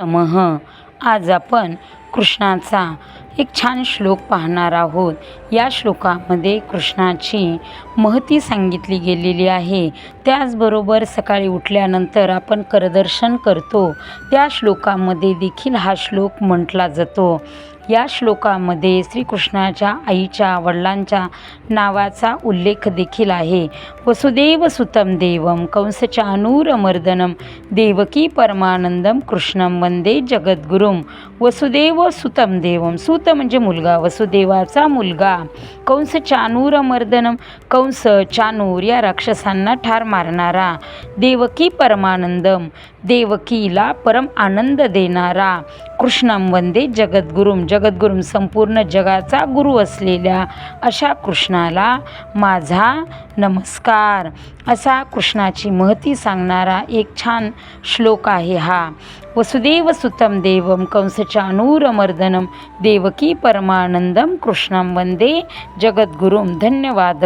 नमः. आज आपण कृष्णाचा एक छान श्लोक पाहणार आहोत. या श्लोकामध्ये कृष्णाची महती सांगितली गेलेली आहे. त्याचबरोबर सकाळी उठल्यानंतर आपण करदर्शन करतो, त्या श्लोकामध्ये देखील हा श्लोक म्हटला जातो. या श्लोकामध्ये श्रीकृष्णाच्या आईच्या वडिलांच्या नावाचा उल्लेख देखील आहे. वसुदेव सुतं देवं कंसचानूरमर्दनं देवकी परमानंदं कृष्णं वंदे जगद्गुरुं. वसुदेव सुतं देवं, सुत म्हणजे मुलगा, वसुदेवाचा मुलगा. कंस चानूरमर्दनं, कंस चानूर या राक्षसांना ठार मारणारा. देवकी परमानंदम, देवकीला परम आनंद देणारा. कृष्णं वंदे जगद्गुरुं, जगद्गुरुं संपूर्ण जगाचा गुरु असलेल्या अशा कृष्णाला माझा नमस्कार. असा कृष्णाची महती सांगणारा एक छान श्लोक आहे हा. वसुदेव सुतं देवं कंसचानूरमर्दनं देवकी परमानंदं कृष्णं वंदे जगद्गुरुं. धन्यवाद.